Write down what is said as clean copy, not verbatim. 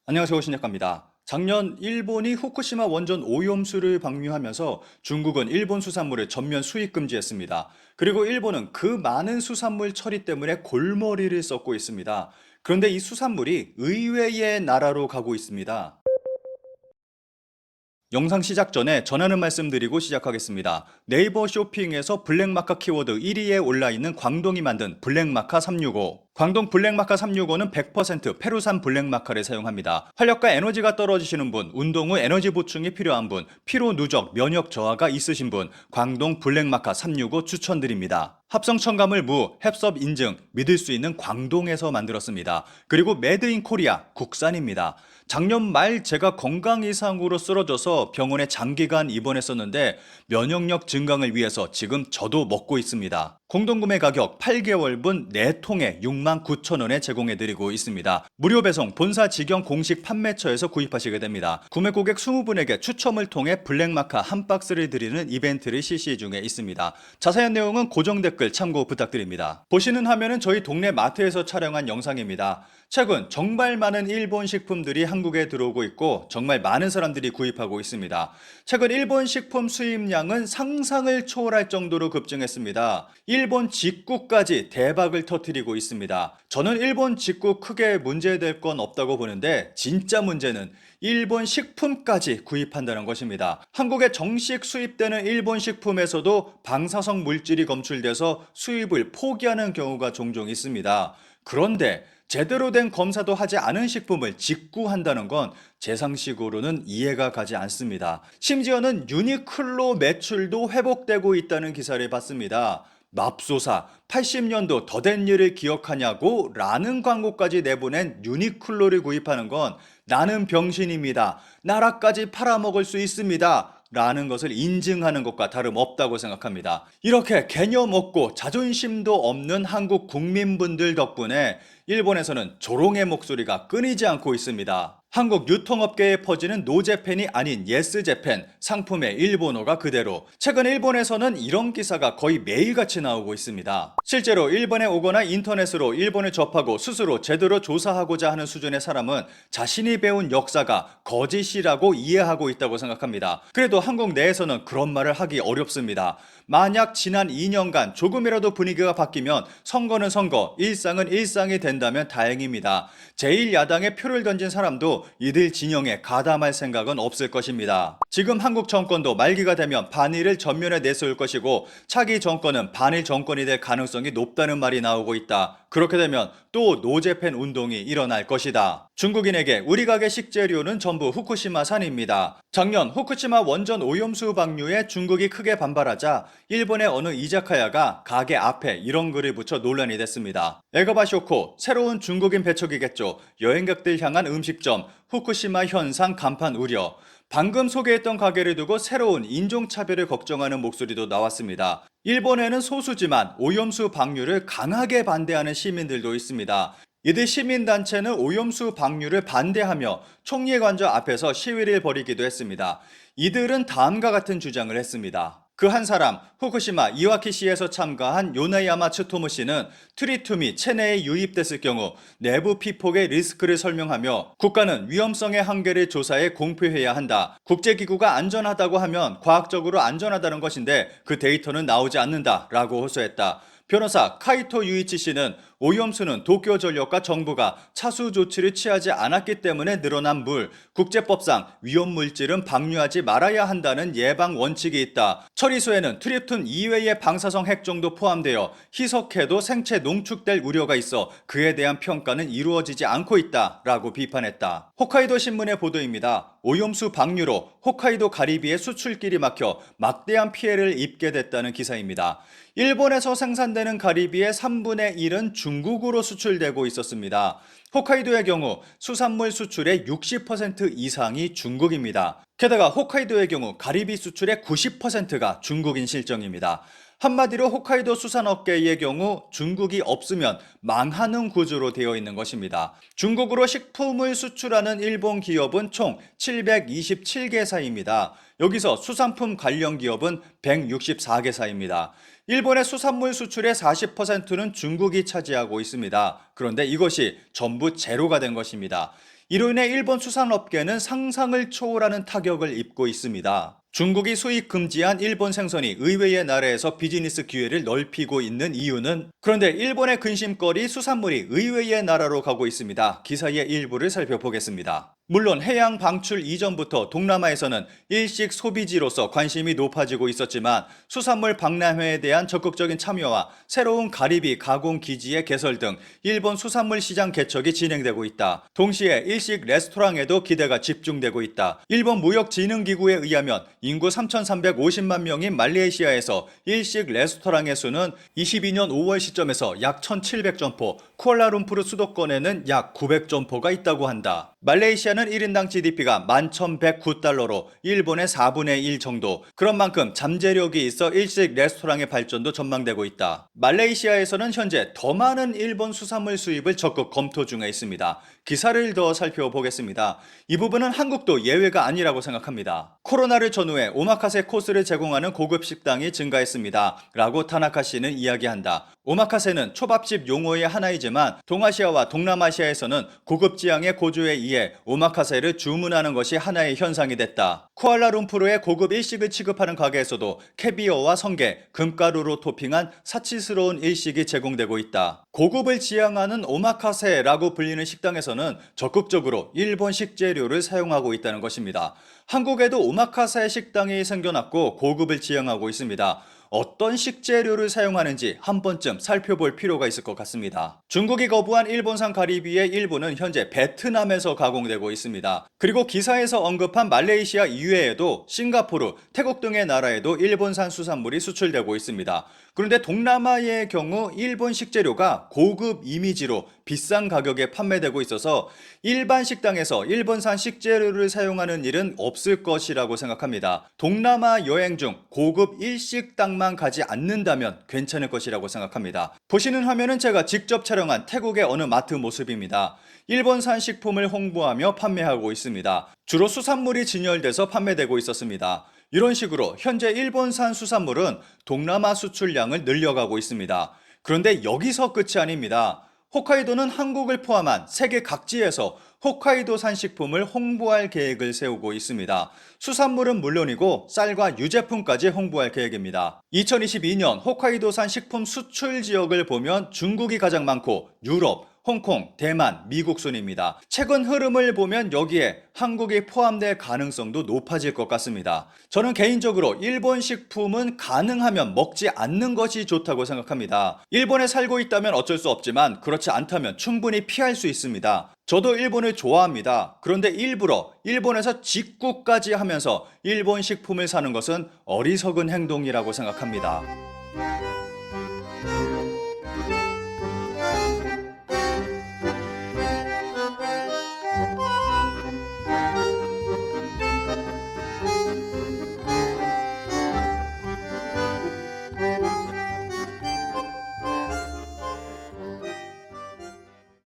안녕하세요. 신약갑니다. 작년 일본이 후쿠시마 원전 오염수를 방류하면서 중국은 일본 수산물을 전면 수입 금지했습니다. 그리고 일본은 그 많은 수산물 처리 때문에 골머리를 썩고 있습니다. 그런데 이 수산물이 의외의 나라로 가고 있습니다. 영상 시작 전에 전하는 말씀 드리고 시작하겠습니다. 네이버 쇼핑에서 블랙마카 키워드 1위에 올라있는 광동이 만든 블랙마카 365. 광동 블랙마카 365는 100% 페루산 블랙마카를 사용합니다. 활력과 에너지가 떨어지시는 분, 운동 후 에너지 보충이 필요한 분, 피로 누적, 면역 저하가 있으신 분, 광동 블랙마카 365 추천드립니다. 합성 첨가물 무, 햅섭 인증, 믿을 수 있는 광동에서 만들었습니다. 그리고 메드 인 코리아, 국산입니다. 작년 말 제가 건강 이상으로 쓰러져서 병원에 장기간 입원했었는데 면역력 증강을 위해서 지금 저도 먹고 있습니다. 공동구매 가격 8개월분 4통에 69,000원에 제공해드리고 있습니다. 무료 배송 본사 직영 공식 판매처에서 구입하시게 됩니다. 구매 고객 20분에게 추첨을 통해 블랙마카 한 박스를 드리는 이벤트를 실시 중에 있습니다. 자세한 내용은 고정 댓글 참고 부탁드립니다. 보시는 화면은 저희 동네 마트에서 촬영한 영상입니다. 최근 정말 많은 일본 식품들이 한국에 들어오고 있고 정말 많은 사람들이 구입하고 있습니다. 최근 일본 식품 수입량은 상상을 초월할 정도로 급증했습니다. 일본 직구까지 대박을 터뜨리고 있습니다. 저는 일본 직구 크게 문제될 건 없다고 보는데 진짜 문제는 일본 식품까지 구입한다는 것입니다. 한국에 정식 수입되는 일본 식품에서도 방사성 물질이 검출돼서 수입을 포기하는 경우가 종종 있습니다. 그런데 제대로 된 검사도 하지 않은 식품을 직구한다는 건 제 상식으로는 이해가 가지 않습니다. 심지어는 유니클로 매출도 회복되고 있다는 기사를 봤습니다. 맙소사 80년도 더 된 일을 기억하냐고 라는 광고까지 내보낸 유니클로를 구입하는 건 나는 병신입니다. 나라까지 팔아먹을 수 있습니다. 라는 것을 인증하는 것과 다름없다고 생각합니다. 이렇게 개념 없고 자존심도 없는 한국 국민분들 덕분에 일본에서는 조롱의 목소리가 끊이지 않고 있습니다. 한국 유통업계에 퍼지는 노재팬이 아닌 예스재팬, 상품의 일본어가 그대로. 최근 일본에서는 이런 기사가 거의 매일같이 나오고 있습니다. 실제로 일본에 오거나 인터넷으로 일본을 접하고 스스로 제대로 조사하고자 하는 수준의 사람은 자신이 배운 역사가 거짓이라고 이해하고 있다고 생각합니다. 그래도 한국 내에서는 그런 말을 하기 어렵습니다. 만약 지난 2년간 조금이라도 분위기가 바뀌면 선거는 선거, 일상은 일상이 된다면 다행입니다. 제1야당에 표를 던진 사람도 이들 진영에 가담할 생각은 없을 것입니다. 지금 한국 정권도 말기가 되면 반일을 전면에 내세울 것이고 차기 정권은 반일 정권이 될 가능성이 높다는 말이 나오고 있다. 그렇게 되면 또 노재팬 운동이 일어날 것이다. 중국인에게 우리 가게 식재료는 전부 후쿠시마산입니다. 작년 후쿠시마 원전 오염수 방류에 중국이 크게 반발하자 일본의 어느 이자카야가 가게 앞에 이런 글을 붙여 논란이 됐습니다. 에거바 쇼코, 새로운 중국인 배척이겠죠. 여행객들 향한 음식점, 후쿠시마 현상 간판 우려. 방금 소개했던 가게를 두고 새로운 인종차별을 걱정하는 목소리도 나왔습니다. 일본에는 소수지만 오염수 방류를 강하게 반대하는 시민들도 있습니다. 이들 시민단체는 오염수 방류를 반대하며 총리관저 앞에서 시위를 벌이기도 했습니다. 이들은 다음과 같은 주장을 했습니다. 그 한 사람, 후쿠시마 이와키시에서 참가한 요나야마 츠토무 씨는 트리튬이 체내에 유입됐을 경우 내부 피폭의 리스크를 설명하며 국가는 위험성의 한계를 조사해 공표해야 한다. 국제기구가 안전하다고 하면 과학적으로 안전하다는 것인데 그 데이터는 나오지 않는다 라고 호소했다. 변호사 카이토 유이치 씨는 오염수는 도쿄전력과 정부가 차수 조치를 취하지 않았기 때문에 늘어난 물, 국제법상 위험물질은 방류하지 말아야 한다는 예방 원칙이 있다. 처리소에는 트리튬 이외의 방사성 핵종도 포함되어 희석해도 생체 농축될 우려가 있어 그에 대한 평가는 이루어지지 않고 있다 라고 비판했다. 홋카이도 신문의 보도입니다. 오염수 방류로 홋카이도 가리비의 수출길이 막혀 막대한 피해를 입게 됐다는 기사입니다. 일본에서 생산되는 가리비의 3분의 1은 중국으로 수출되고 있었습니다. 홋카이도의 경우 수산물 수출의 60% 이상이 중국입니다. 게다가 홋카이도의 경우 가리비 수출의 90%가 중국인 실정입니다. 한마디로 홋카이도 수산업계의 경우 중국이 없으면 망하는 구조로 되어 있는 것입니다. 중국으로 식품을 수출하는 일본 기업은 총 727개사입니다. 여기서 수산품 관련 기업은 164개사입니다. 일본의 수산물 수출의 40%는 중국이 차지하고 있습니다. 그런데 이것이 전부 제로가 된 것입니다. 이로 인해 일본 수산업계는 상상을 초월하는 타격을 입고 있습니다. 중국이 수입 금지한 일본 생선이 의외의 나라에서 비즈니스 기회를 넓히고 있는 이유는, 그런데 일본의 근심거리 수산물이 의외의 나라로 가고 있습니다. 기사의 일부를 살펴보겠습니다. 물론 해양 방출 이전부터 동남아에서는 일식 소비지로서 관심이 높아지고 있었지만 수산물 박람회에 대한 적극적인 참여와 새로운 가리비 가공 기지의 개설 등 일본 수산물 시장 개척이 진행되고 있다. 동시에 일식 레스토랑에도 기대가 집중되고 있다. 일본 무역진흥기구에 의하면 인구 3,350만 명인 말레이시아에서 일식 레스토랑의 수는 22년 5월 시점에서 약 1,700점포, 쿠알라룸푸르 수도권에는 약 900점포가 있다고 한다. 말레이시아는 1인당 GDP가 11,109달러로 일본의 4분의 1 정도, 그런 만큼 잠재력이 있어 일식 레스토랑의 발전도 전망되고 있다. 말레이시아에서는 현재 더 많은 일본 수산물 수입을 적극 검토 중에 있습니다. 기사를 더 살펴보겠습니다. 이 부분은 한국도 예외가 아니라고 생각합니다. 코로나를 전후해 오마카세 코스를 제공하는 고급 식당이 증가했습니다. 라고 타나카 씨는 이야기한다. 오마카세는 초밥집 용어의 하나이지만 동아시아와 동남아시아에서는 고급 지향의 고조에 의해 오마카세를 주문하는 것이 하나의 현상이 됐다. 쿠알라룸푸르의 고급 일식을 취급하는 가게에서도 캐비어와 성게, 금가루로 토핑한 사치스러운 일식이 제공되고 있다. 고급을 지향하는 오마카세라고 불리는 식당에서는 적극적으로 일본식 재료를 사용하고 있다는 것입니다. 한국에도 오마카세 식당이 생겨났고 고급을 지향하고 있습니다. 어떤 식재료를 사용하는지 한 번쯤 살펴볼 필요가 있을 것 같습니다. 중국이 거부한 일본산 가리비의 일부는 현재 베트남에서 가공되고 있습니다. 그리고 기사에서 언급한 말레이시아 이외에도 싱가포르, 태국 등의 나라에도 일본산 수산물이 수출되고 있습니다. 그런데 동남아의 경우 일본 식재료가 고급 이미지로 비싼 가격에 판매되고 있어서 일반 식당에서 일본산 식재료를 사용하는 일은 없을 것이라고 생각합니다. 동남아 여행 중 고급 일식당만 가지 않는다면 괜찮을 것이라고 생각합니다. 보시는 화면은 제가 직접 촬영한 태국의 어느 마트 모습입니다. 일본산 식품을 홍보하며 판매하고 있습니다. 주로 수산물이 진열돼서 판매되고 있었습니다. 이런 식으로 현재 일본산 수산물은 동남아 수출량을 늘려가고 있습니다. 그런데 여기서 끝이 아닙니다. 홋카이도는 한국을 포함한 세계 각지에서 홋카이도산 식품을 홍보할 계획을 세우고 있습니다. 수산물은 물론이고 쌀과 유제품까지 홍보할 계획입니다. 2022년 홋카이도산 식품 수출 지역을 보면 중국이 가장 많고 유럽, 홍콩, 대만, 미국 순입니다. 최근 흐름을 보면 여기에 한국이 포함될 가능성도 높아질 것 같습니다. 저는 개인적으로 일본 식품은 가능하면 먹지 않는 것이 좋다고 생각합니다. 일본에 살고 있다면 어쩔 수 없지만 그렇지 않다면 충분히 피할 수 있습니다. 저도 일본을 좋아합니다. 그런데 일부러 일본에서 직구까지 하면서 일본 식품을 사는 것은 어리석은 행동이라고 생각합니다.